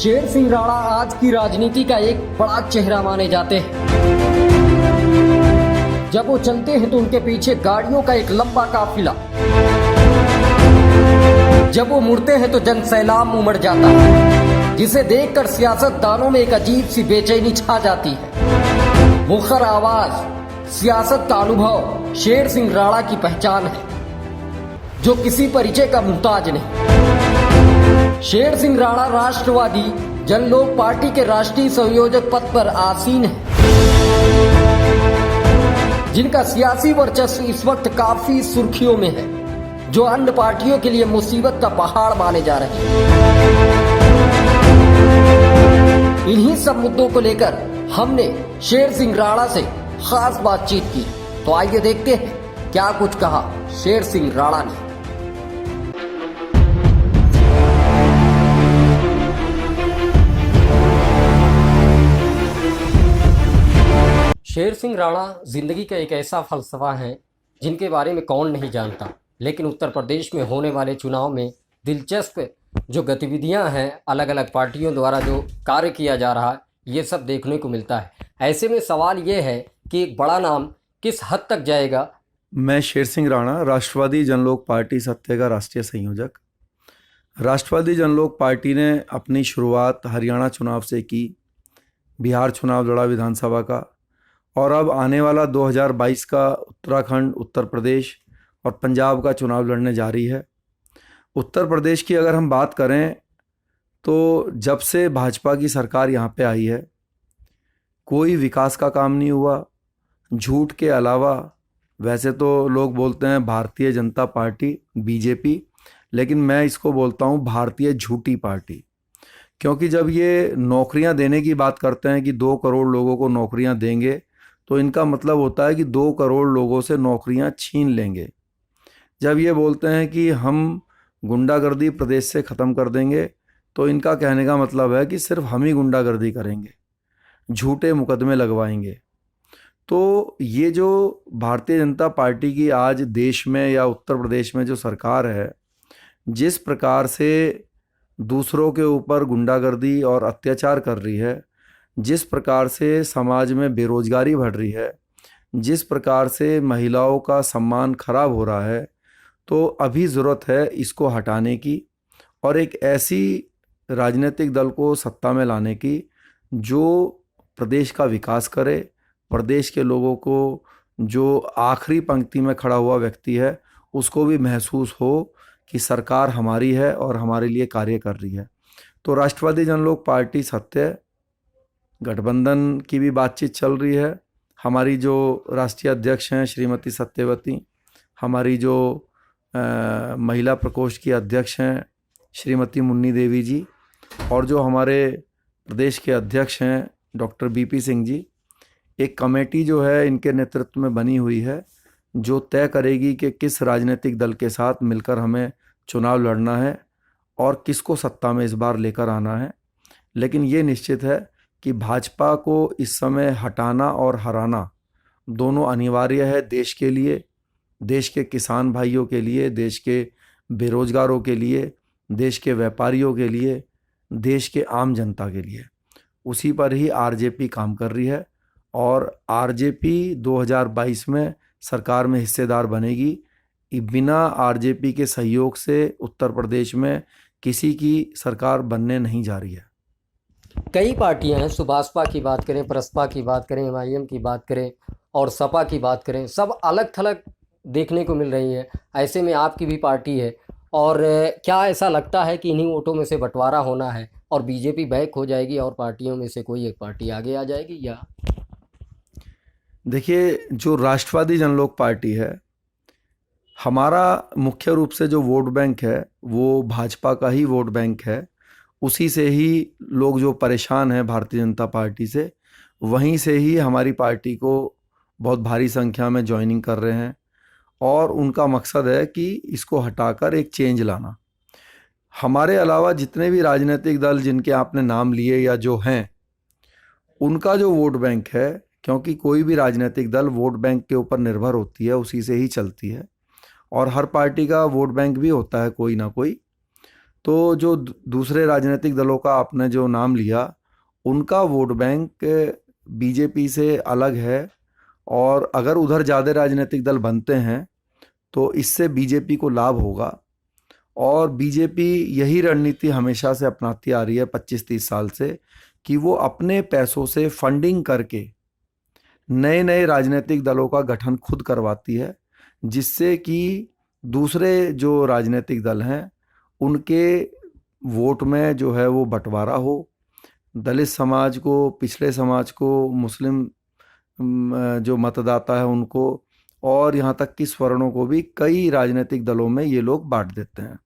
शेर सिंह राणा आज की राजनीति का एक बड़ा चेहरा माने जाते हैं। जब वो चलते हैं तो उनके पीछे गाड़ियों का एक लंबा काफिला, जब वो मुड़ते हैं तो जन सैलाब उमड़ जाता है, जिसे देखकर सियासतदानों में एक अजीब सी बेचैनी छा जाती है। मुखर आवाज, सियासत का अनुभव शेर सिंह राणा की पहचान है, जो किसी परिचय का मुहताज नहीं। शेर सिंह राणा राष्ट्रवादी जनलोक पार्टी के राष्ट्रीय संयोजक पद पर आसीन है, जिनका सियासी वर्चस्व इस वक्त काफी सुर्खियों में है, जो अन्य पार्टियों के लिए मुसीबत का पहाड़ माने जा रहे हैं। इन्हीं सब मुद्दों को लेकर हमने शेर सिंह राणा से खास बातचीत की, तो आइए देखते हैं क्या कुछ कहा शेर सिंह राणा ने। शेर सिंह राणा जिंदगी का एक ऐसा फलसफा है जिनके बारे में कौन नहीं जानता, लेकिन उत्तर प्रदेश में होने वाले चुनाव में दिलचस्प जो गतिविधियां हैं, अलग अलग पार्टियों द्वारा जो कार्य किया जा रहा है, ये सब देखने को मिलता है। ऐसे में सवाल ये है कि एक बड़ा नाम किस हद तक जाएगा। मैं शेर सिंह राणा, राष्ट्रवादी जनलोक पार्टी सत्य का राष्ट्रीय संयोजक। राष्ट्रवादी जनलोक पार्टी ने अपनी शुरुआत हरियाणा चुनाव से की, बिहार चुनाव लड़ा विधानसभा का, और अब आने वाला 2022 का उत्तराखंड, उत्तर प्रदेश और पंजाब का चुनाव लड़ने जा रही है। उत्तर प्रदेश की अगर हम बात करें तो जब से भाजपा की सरकार यहाँ पे आई है, कोई विकास का काम नहीं हुआ। झूठ के अलावा, वैसे तो लोग बोलते हैं भारतीय जनता पार्टी बीजेपी, लेकिन मैं इसको बोलता हूँ भारतीय झूठी पार्टी, क्योंकि जब ये नौकरियाँ देने की बात करते हैं कि 2 करोड़ लोगों को नौकरियाँ देंगे, तो इनका मतलब होता है कि 2 करोड़ लोगों से नौकरियां छीन लेंगे। जब ये बोलते हैं कि हम गुंडागर्दी प्रदेश से ख़त्म कर देंगे, तो इनका कहने का मतलब है कि सिर्फ हम ही गुंडागर्दी करेंगे, झूठे मुकदमे लगवाएंगे। तो ये जो भारतीय जनता पार्टी की आज देश में या उत्तर प्रदेश में जो सरकार है, जिस प्रकार से दूसरों के ऊपर गुंडागर्दी और अत्याचार कर रही है, जिस प्रकार से समाज में बेरोजगारी बढ़ रही है, जिस प्रकार से महिलाओं का सम्मान खराब हो रहा है, तो अभी ज़रूरत है इसको हटाने की और एक ऐसी राजनीतिक दल को सत्ता में लाने की जो प्रदेश का विकास करे, प्रदेश के लोगों को, जो आखिरी पंक्ति में खड़ा हुआ व्यक्ति है, उसको भी महसूस हो कि सरकार हमारी है और हमारे लिए कार्य कर रही है। तो राष्ट्रवादी जनलोक पार्टी सत्य गठबंधन की भी बातचीत चल रही है। हमारी जो राष्ट्रीय अध्यक्ष हैं श्रीमती सत्यवती, हमारी जो महिला प्रकोष्ठ की अध्यक्ष हैं श्रीमती मुन्नी देवी जी, और जो हमारे प्रदेश के अध्यक्ष हैं डॉक्टर बीपी सिंह जी, एक कमेटी जो है इनके नेतृत्व में बनी हुई है, जो तय करेगी कि किस राजनीतिक दल के साथ मिलकर हमें चुनाव लड़ना है और किसको सत्ता में इस बार लेकर आना है। लेकिन ये निश्चित है कि भाजपा को इस समय हटाना और हराना दोनों अनिवार्य है, देश के लिए, देश के किसान भाइयों के लिए, देश के बेरोजगारों के लिए, देश के व्यापारियों के लिए, देश के आम जनता के लिए। उसी पर ही आरजेपी काम कर रही है और आरजेपी 2022 में सरकार में हिस्सेदार बनेगी। बिना आरजेपी के सहयोग से उत्तर प्रदेश में किसी की सरकार बनने नहीं जा रही है। कई पार्टियां हैं, सुभाषपा की बात करें, प्रसपा की बात करें, एमआईएम की बात करें और सपा की बात करें, सब अलग थलग देखने को मिल रही हैं। ऐसे में आपकी भी पार्टी है, और क्या ऐसा लगता है कि इन्हीं वोटों में से बंटवारा होना है और बीजेपी बैक हो जाएगी और पार्टियों में से कोई एक पार्टी आगे आ जाएगी? या देखिए, जो राष्ट्रवादी जनलोक पार्टी है, हमारा मुख्य रूप से जो वोट बैंक है वो भाजपा का ही वोट बैंक है। उसी से ही लोग जो परेशान हैं भारतीय जनता पार्टी से, वहीं से ही हमारी पार्टी को बहुत भारी संख्या में ज्वाइनिंग कर रहे हैं, और उनका मकसद है कि इसको हटाकर एक चेंज लाना। हमारे अलावा जितने भी राजनीतिक दल जिनके आपने नाम लिए या जो हैं, उनका जो वोट बैंक है, क्योंकि कोई भी राजनीतिक दल वोट बैंक के ऊपर निर्भर होती है, उसी से ही चलती है, और हर पार्टी का वोट बैंक भी होता है कोई ना कोई। तो जो दूसरे राजनीतिक दलों का आपने जो नाम लिया, उनका वोट बैंक बीजेपी से अलग है। और अगर उधर ज़्यादा राजनीतिक दल बनते हैं तो इससे बीजेपी को लाभ होगा। और बीजेपी यही रणनीति हमेशा से अपनाती आ रही है 25-30 साल से, कि वो अपने पैसों से फंडिंग करके नए नए राजनीतिक दलों का गठन खुद करवाती है, जिससे कि दूसरे जो राजनीतिक दल हैं उनके वोट में जो है वो बंटवारा हो, दलित समाज को, पिछड़े समाज को, मुस्लिम जो मतदाता है उनको, और यहाँ तक कि स्वर्णों को भी कई राजनीतिक दलों में ये लोग बांट देते हैं।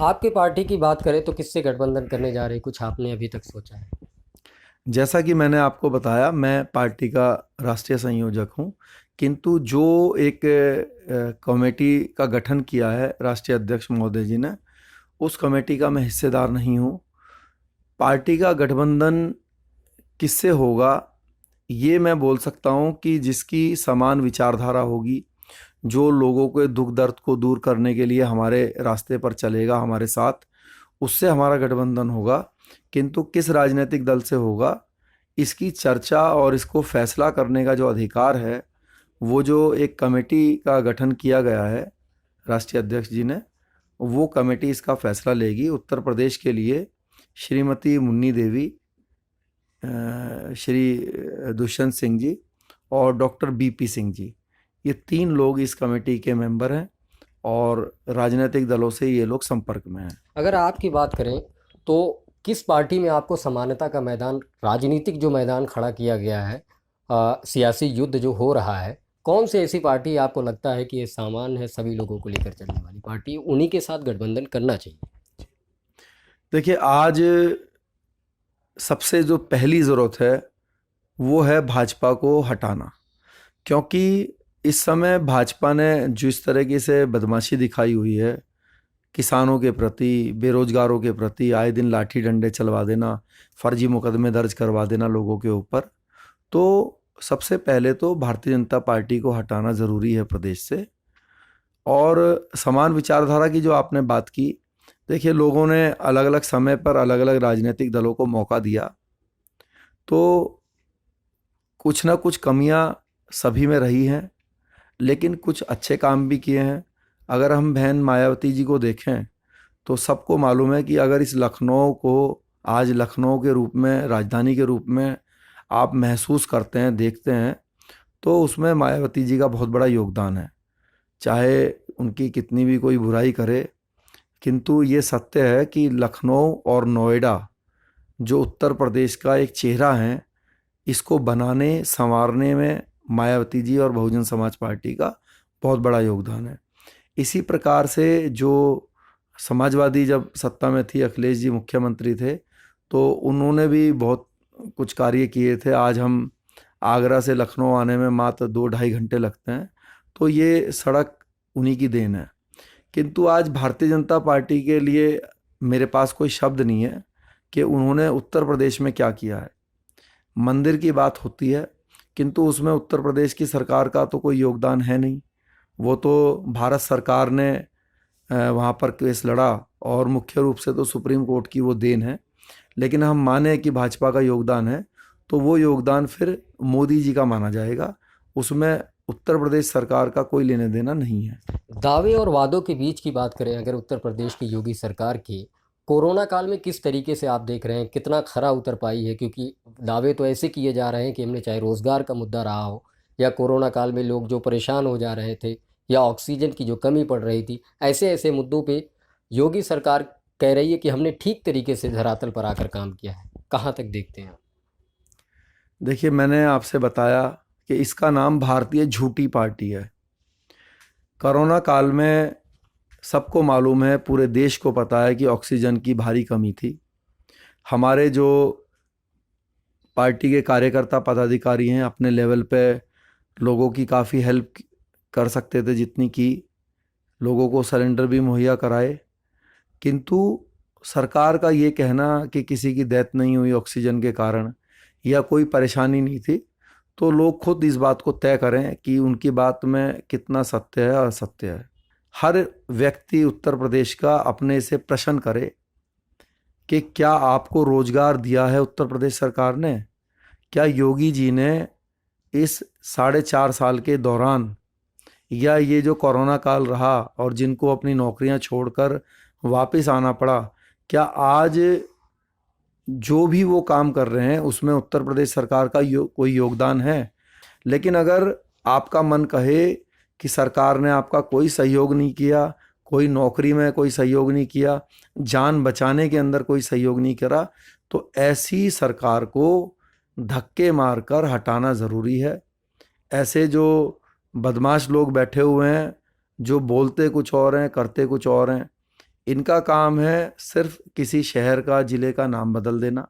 आपकी पार्टी की बात करें तो किससे गठबंधन करने जा रहे, कुछ आपने अभी तक सोचा है? जैसा कि मैंने आपको बताया, मैं पार्टी का राष्ट्रीय संयोजक हूँ, किंतु जो एक कमेटी का गठन किया है राष्ट्रीय अध्यक्ष महोदय जी ने, उस कमेटी का मैं हिस्सेदार नहीं हूँ। पार्टी का गठबंधन किससे होगा ये मैं बोल सकता हूँ कि जिसकी समान विचारधारा होगी, जो लोगों के दुख दर्द को दूर करने के लिए हमारे रास्ते पर चलेगा हमारे साथ, उससे हमारा गठबंधन होगा। किंतु किस राजनीतिक दल से होगा, इसकी चर्चा और इसको फैसला करने का जो अधिकार है, वो जो एक कमेटी का गठन किया गया है राष्ट्रीय अध्यक्ष जी ने, वो कमेटी इसका फैसला लेगी। उत्तर प्रदेश के लिए श्रीमती मुन्नी देवी, श्री दुष्यंत सिंह जी और डॉक्टर बीपी सिंह जी, ये 3 लोग इस कमेटी के मेंबर हैं और राजनीतिक दलों से ये लोग संपर्क में हैं। अगर आपकी बात करें तो किस पार्टी में आपको समानता का मैदान, राजनीतिक जो मैदान खड़ा किया गया है, सियासी युद्ध जो हो रहा है, कौन सी ऐसी पार्टी आपको लगता है कि ये सामान है, सभी लोगों को लेकर चलने वाली पार्टी, उन्हीं के साथ गठबंधन करना चाहिए? देखिए, आज सबसे जो पहली ज़रूरत है वो है भाजपा को हटाना, क्योंकि इस समय भाजपा ने जिस तरीके से बदमाशी दिखाई हुई है किसानों के प्रति, बेरोजगारों के प्रति, आए दिन लाठी डंडे चलवा देना, फर्जी मुकदमे दर्ज करवा देना लोगों के ऊपर, तो सबसे पहले तो भारतीय जनता पार्टी को हटाना ज़रूरी है प्रदेश से। और समान विचारधारा की जो आपने बात की, देखिए, लोगों ने अलग अलग समय पर अलग अलग राजनीतिक दलों को मौका दिया, तो कुछ ना कुछ कमियां सभी में रही हैं, लेकिन कुछ अच्छे काम भी किए हैं। अगर हम बहन मायावती जी को देखें तो सबको मालूम है कि अगर इस लखनऊ को आज लखनऊ के रूप में, राजधानी के रूप में आप महसूस करते हैं, देखते हैं, तो उसमें मायावती जी का बहुत बड़ा योगदान है। चाहे उनकी कितनी भी कोई बुराई करे, किंतु ये सत्य है कि लखनऊ और नोएडा जो उत्तर प्रदेश का एक चेहरा है, इसको बनाने संवारने में मायावती जी और बहुजन समाज पार्टी का बहुत बड़ा योगदान है। इसी प्रकार से जो समाजवादी जब सत्ता में थी, अखिलेश जी मुख्यमंत्री थे, तो उन्होंने भी बहुत कुछ कार्य किए थे। आज हम आगरा से लखनऊ आने में मात्र 2-2.5 घंटे लगते हैं, तो ये सड़क उन्हीं की देन है। किंतु आज भारतीय जनता पार्टी के लिए मेरे पास कोई शब्द नहीं है कि उन्होंने उत्तर प्रदेश में क्या किया है। मंदिर की बात होती है, किंतु उसमें उत्तर प्रदेश की सरकार का तो कोई योगदान है नहीं। वो तो भारत सरकार ने वहाँ पर केस लड़ा और मुख्य रूप से तो सुप्रीम कोर्ट की वो देन है। लेकिन हम माने कि भाजपा का योगदान है, तो वो योगदान फिर मोदी जी का माना जाएगा, उसमें उत्तर प्रदेश सरकार का कोई लेने देना नहीं है। दावे और वादों के बीच की बात करें अगर उत्तर प्रदेश की योगी सरकार की, कोरोना काल में किस तरीके से आप देख रहे हैं, कितना खरा उतर पाई है? क्योंकि दावे तो ऐसे किए जा रहे हैं कि हमने, चाहे रोज़गार का मुद्दा रहा हो या कोरोना काल में लोग जो परेशान हो जा रहे थे या ऑक्सीजन की जो कमी पड़ रही थी, ऐसे ऐसे मुद्दों पे योगी सरकार कह रही है कि हमने ठीक तरीके से धरातल पर आकर काम किया है। कहाँ तक देखते हैं आप? देखिए, मैंने आपसे बताया कि इसका नाम भारतीय झूठी पार्टी है। कोरोना काल में सबको मालूम है, पूरे देश को पता है कि ऑक्सीजन की भारी कमी थी। हमारे जो पार्टी के कार्यकर्ता पदाधिकारी हैं, अपने लेवल पे लोगों की काफ़ी हेल्प कर सकते थे जितनी की, लोगों को सिलेंडर भी मुहैया कराए। किंतु सरकार का ये कहना कि किसी की डेथ नहीं हुई ऑक्सीजन के कारण या कोई परेशानी नहीं थी, तो लोग खुद इस बात को तय करें कि उनकी बात में कितना सत्य है और असत्य है। हर व्यक्ति उत्तर प्रदेश का अपने से प्रश्न करे कि क्या आपको रोजगार दिया है उत्तर प्रदेश सरकार ने? क्या योगी जी ने इस 4.5 साल के दौरान, या ये जो कोरोना काल रहा और जिनको अपनी नौकरियां छोड़कर वापस आना पड़ा, क्या आज जो भी वो काम कर रहे हैं उसमें उत्तर प्रदेश सरकार का कोई योगदान है? लेकिन अगर आपका मन कहे कि सरकार ने आपका कोई सहयोग नहीं किया, कोई नौकरी में कोई सहयोग नहीं किया, जान बचाने के अंदर कोई सहयोग नहीं करा, तो ऐसी सरकार को धक्के मारकर हटाना ज़रूरी है। ऐसे जो बदमाश लोग बैठे हुए हैं, जो बोलते कुछ और हैं करते कुछ और हैं, इनका काम है सिर्फ किसी शहर का, ज़िले का नाम बदल देना।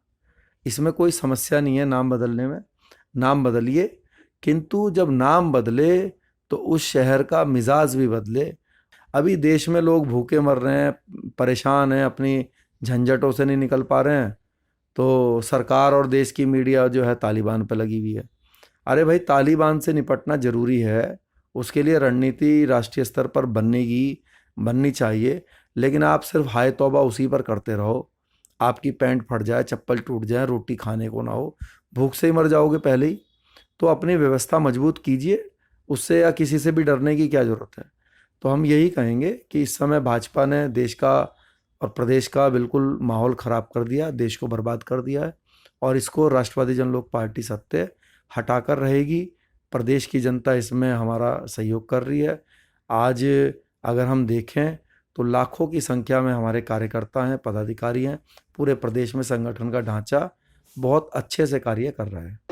इसमें कोई समस्या नहीं है नाम बदलने में, नाम बदलिए, किंतु जब नाम बदले तो उस शहर का मिजाज भी बदले। अभी देश में लोग भूखे मर रहे हैं, परेशान हैं, अपनी झंझटों से नहीं निकल पा रहे हैं, तो सरकार और देश की मीडिया जो है तालिबान पे लगी हुई है। अरे भाई, तालिबान से निपटना ज़रूरी है, उसके लिए रणनीति राष्ट्रीय स्तर पर बननी चाहिए, लेकिन आप सिर्फ हाय तौबा उसी पर करते रहो। आपकी पैंट फट जाए, चप्पल टूट जाए, रोटी खाने को ना हो, भूख से ही मर जाओगे पहले ही। तो अपनी व्यवस्था मजबूत कीजिए, उससे या किसी से भी डरने की क्या ज़रूरत है। तो हम यही कहेंगे कि इस समय भाजपा ने देश का और प्रदेश का बिल्कुल माहौल ख़राब कर दिया, देश को बर्बाद कर दिया है, और इसको राष्ट्रवादी जनलोक पार्टी सत्य हटाकर रहेगी। प्रदेश की जनता इसमें हमारा सहयोग कर रही है। आज अगर हम देखें तो लाखों की संख्या में हमारे कार्यकर्ता हैं, पदाधिकारी हैं, पूरे प्रदेश में संगठन का ढांचा बहुत अच्छे से कार्य कर रहा है।